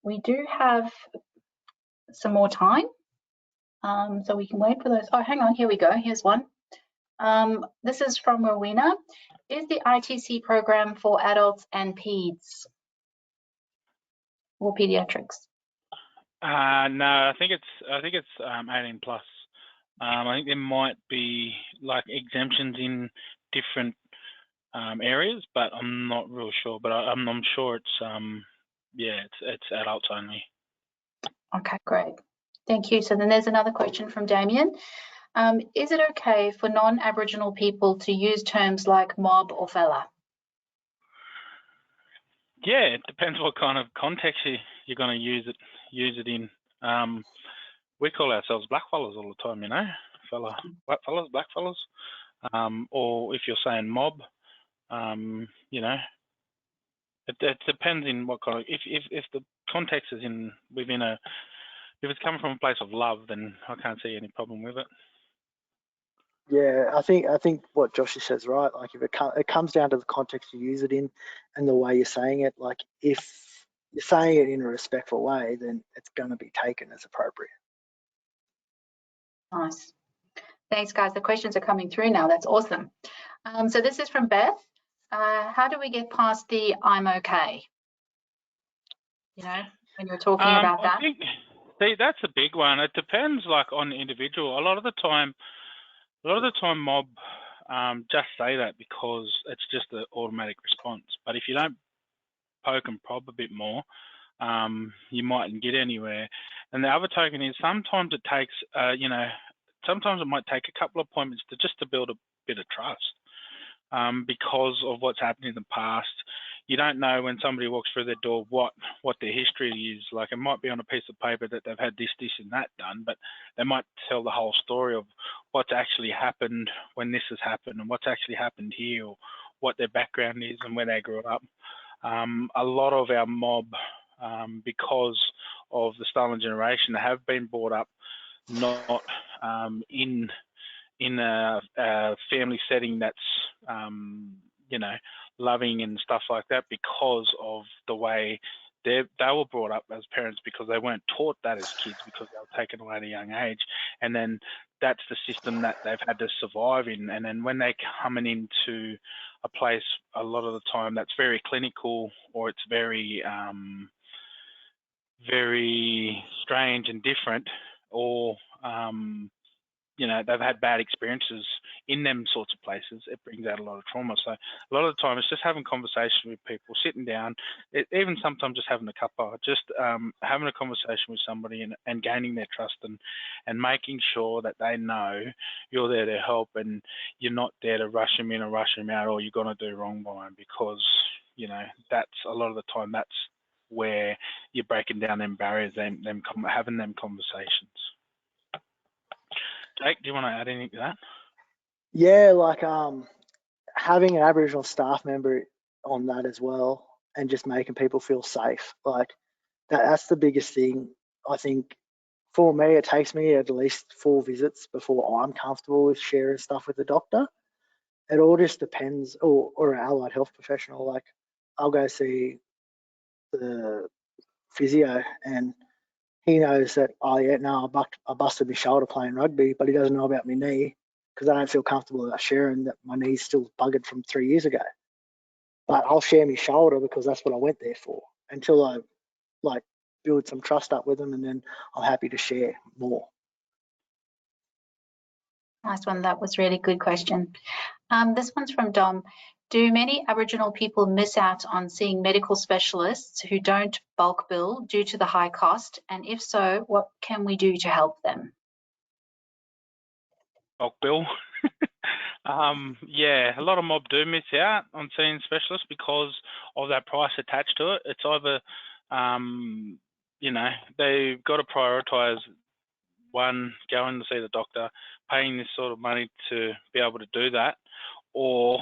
We do have some more time, so we can wait for those. Oh, hang on, here we go. Here's one. This is from Rowena. Is the ITC program for adults and peds or pediatrics? No, I think it's 18 plus. I think there might be like exemptions in different areas, but I'm not real sure. But I'm sure it's it's adults only. Okay, great. Thank you. So then there's another question from Damien. Is it okay for non-Aboriginal people to use terms like mob or fella? Yeah, it depends what kind of context you're going to use it in. We call ourselves blackfellas all the time, you know, white fellas, blackfellas. Or if you're saying mob, you know, it depends in what kind of. If the context is if it's coming from a place of love, then I can't see any problem with it. Yeah, I think what Joshy says right. Like if it comes down to the context you use it in and the way you're saying it. Like if you're saying it in a respectful way, then it's going to be taken as appropriate. Nice. Thanks, guys. The questions are coming through now. That's awesome. So this is from Beth. How do we get past the I'm okay? You know, when you're talking about that. See, that's a big one. It depends, like, on the individual. A lot of the time, mob just say that because it's just an automatic response. But if you don't poke and probe a bit more, you mightn't get anywhere. And the other token is sometimes it takes, sometimes it might take a couple of appointments to build a bit of trust because of what's happened in the past. You don't know when somebody walks through their door what their history is. Like it might be on a piece of paper that they've had this, and that done, but they might tell the whole story of what's actually happened when this has happened and what's actually happened here, or what their background is and where they grew up. A lot of our mob, because of the stolen generation, have been brought up not in a family setting that's loving and stuff like that, because of the way they were brought up as parents, because they weren't taught that as kids, because they were taken away at a young age, and then that's the system that they've had to survive in. And then when they're coming into a place, a lot of the time that's very clinical, or it's very very strange and different, or they've had bad experiences in them sorts of places, it brings out a lot of trauma. So a lot of the time it's just having conversation with people, sitting down, even sometimes just having a cuppa, just having a conversation with somebody and gaining their trust and making sure that they know you're there to help and you're not there to rush them in or rush them out, or you're going to do wrong by them, because, that's a lot of the time, that's where you're breaking down them barriers, having them conversations. Jake, do you want to add anything to that? Yeah, like having an Aboriginal staff member on that as well, and just making people feel safe. Like that's the biggest thing. I think for me, it takes me at least 4 visits before I'm comfortable with sharing stuff with the doctor. It all just depends, or an allied health professional. Like I'll go see the physio and he knows that, oh yeah, no, I busted my shoulder playing rugby, but he doesn't know about my knee because I don't feel comfortable about sharing that my knee's still buggered from 3 years ago. But I'll share my shoulder because that's what I went there for until I like build some trust up with them, and then I'm happy to share more. Nice one. That was really good question. This one's from Dom. Do many Aboriginal people miss out on seeing medical specialists who don't bulk bill due to the high cost? And if so, what can we do to help them? Bulk bill. Yeah, a lot of mob do miss out on seeing specialists because of that price attached to it. It's either, you know, they've got to prioritise one, going to see the doctor, paying this sort of money to be able to do that, or,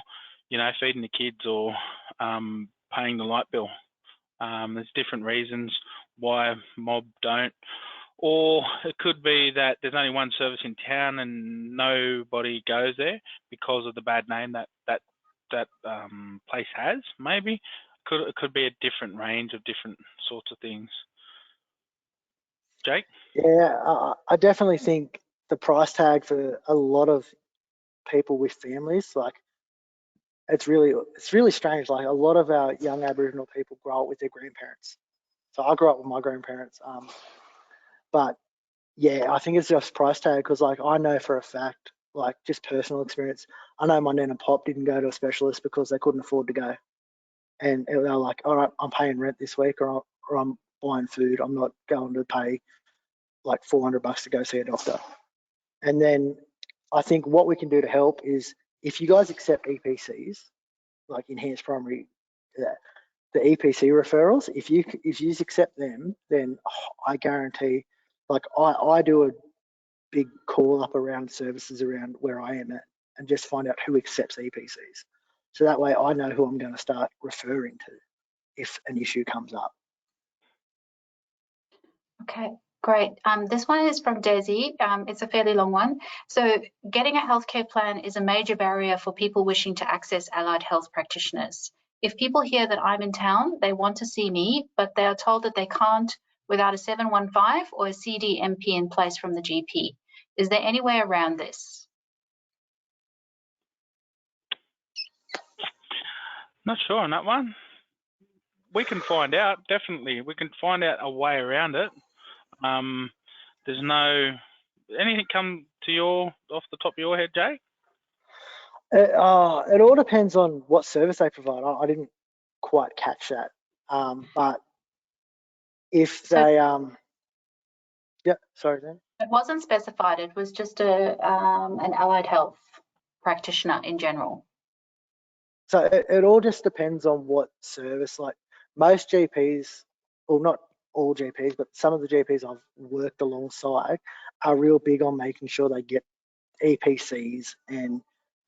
you know, feeding the kids or paying the light bill. There's different reasons why mob don't. Or it could be that there's only one service in town and nobody goes there because of the bad name that place has. Maybe it could be a different range of different sorts of things. Jake? Yeah, I definitely think the price tag for a lot of people with families, like it's really strange. Like a lot of our young Aboriginal people grow up with their grandparents. So I grew up with my grandparents, but yeah, I think it's just price tag because like I know for a fact, like just personal experience, I know my nan and pop didn't go to a specialist because they couldn't afford to go, and they were like, all right, I'm paying rent this week, or I'm buying food. I'm not going to pay like $400 to go see a doctor. And then I think what we can do to help is if you guys accept EPCs, like enhanced primary, the EPC referrals, if you accept them, then I guarantee, like I do a big call up around services around where I am at and just find out who accepts EPCs. So that way I know who I'm going to start referring to if an issue comes up. Okay, great. This one is from Desi. It's a fairly long one. So getting a healthcare plan is a major barrier for people wishing to access allied health practitioners. If people hear that I'm in town, they want to see me, but they are told that they can't without a 715 or a CDMP in place from the GP. Is there any way around this? Not sure on that one. We can find out, definitely. We can find out a way around it. There's no, anything come to off the top of your head, Jay? It all depends on what service they provide. I didn't quite catch that. But if they, yeah, sorry, then. It wasn't specified. It was just an allied health practitioner in general. So it all just depends on what service. Like most GPs, well, not all GPs, but some of the GPs I've worked alongside are real big on making sure they get EPCs and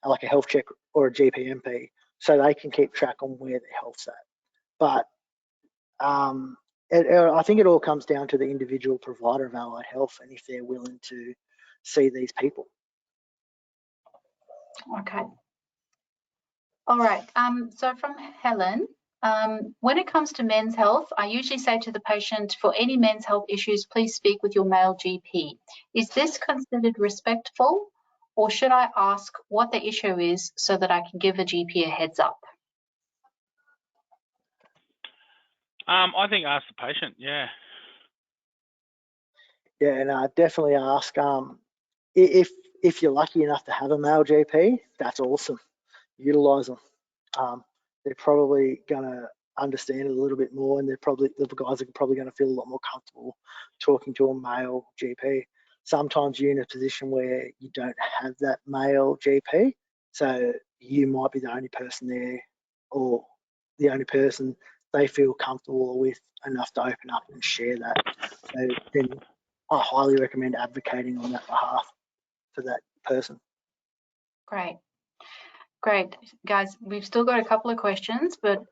like a health check or a GPMP, so they can keep track on where their health's at. But I think it all comes down to the individual provider of allied health and if they're willing to see these people. Okay. All right. So from Helen, when it comes to men's health, I usually say to the patient, for any men's health issues, please speak with your male GP. Is this considered respectful, or should I ask what the issue is so that I can give the GP a heads up? I think ask the patient, yeah. Yeah, and definitely ask. If you're lucky enough to have a male GP, that's awesome. Utilise them. They're probably gonna understand it a little bit more, and the guys are probably going to feel a lot more comfortable talking to a male GP. Sometimes you're in a position where you don't have that male GP, so you might be the only person there, or the only person they feel comfortable with enough to open up and share that. So then I highly recommend advocating on that behalf for that person. Great. Great, guys. We've still got a couple of questions, but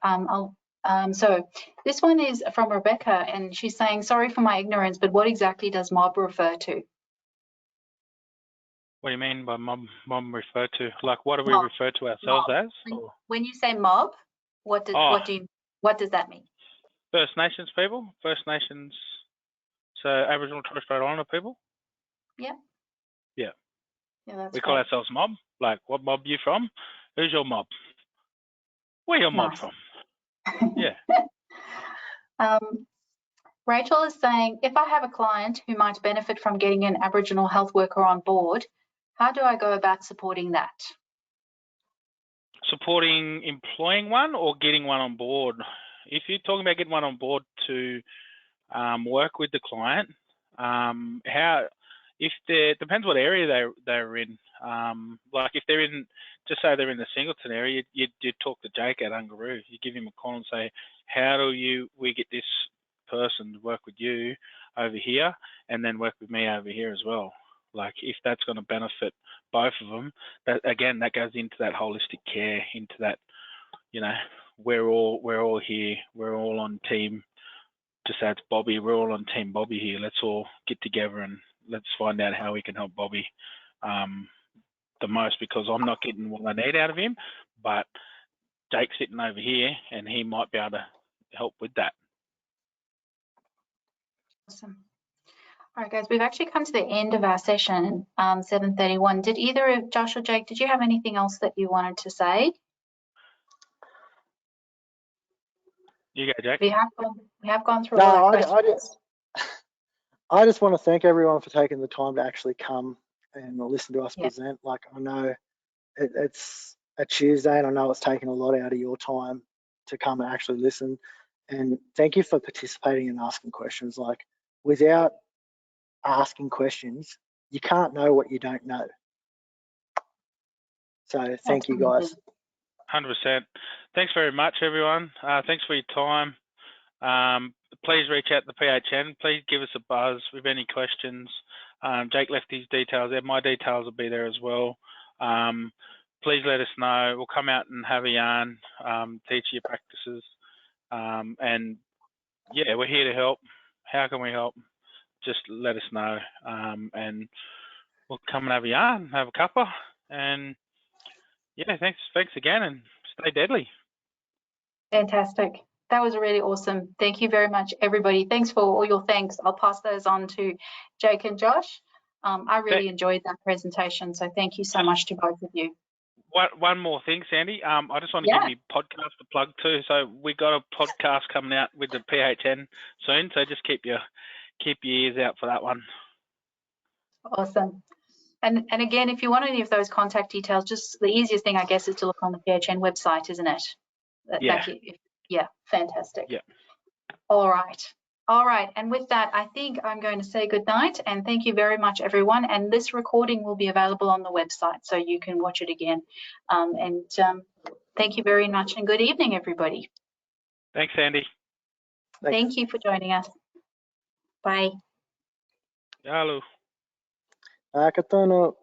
so this one is from Rebecca, and she's saying, sorry for my ignorance, but what exactly does mob refer to? What do you mean by mob refer to? Like, what do we Mob. refer to ourselves Mob. as? Or When you say mob, what does that mean? First Nations people, First Nations, so Aboriginal and Torres Strait Islander people. Yeah. Yeah. Yeah, that's we call ourselves mob. Like, what mob you from? Who's your mob? Where your mob from? Yeah. Rachel is saying, if I have a client who might benefit from getting an Aboriginal health worker on board, how do I go about supporting that? Supporting employing one or getting one on board? If you're talking about getting one on board to work with the client, depends what area they're in. Like if they're in, just say they're in the Singleton area, you'd talk to Jake at Ungaroo. You give him a call and say, how do we get this person to work with you over here and then work with me over here as well? Like if that's going to benefit both of them, that goes into that holistic care, into that, we're all here, we're all on team. Just say it's Bobby, we're all on team Bobby here. Let's all get together and let's find out how we can help Bobby the most, because I'm not getting what I need out of him, but Jake's sitting over here and he might be able to help with that. Awesome. All right, guys, we've actually come to the end of our session, 7:31. Did either of Josh or Jake, did you have anything else that you wanted to say? You go, Jake. We have gone through all our questions. I just want to thank everyone for taking the time to actually come and listen to us present. Like, I know it's a Tuesday and I know it's taken a lot out of your time to come and actually listen. And thank you for participating and asking questions. Like, without asking questions, you can't know what you don't know. So thank you, guys. 100%. Thanks very much, everyone. Thanks for your time. Please reach out to PHN. Please give us a buzz with any questions. Jake left his details there. My details will be there as well. Please let us know. We'll come out and have a yarn, teach you practices. And yeah, we're here to help. How can we help? Just let us know. And we'll come and have a yarn, have a cuppa. And yeah, thanks again, and stay deadly. Fantastic. That was really awesome. Thank you very much, everybody. Thanks for all your thanks. I'll pass those on to Jake and Josh. I really enjoyed that presentation, so thank you so much to both of you. One more thing, Sandy. I just want to give you a podcast to plug too. So we got a podcast coming out with the PHN soon. So just keep your ears out for that one. Awesome. And again, if you want any of those contact details, just the easiest thing, I guess, is to look on the PHN website, isn't it? Yeah, fantastic. Yeah. All right. And with that, I think I'm going to say good night and thank you very much, everyone. And this recording will be available on the website, so you can watch it again. Thank you very much and good evening, everybody. Thanks, Sandy. Thank you for joining us. Bye. Hello. Akatono.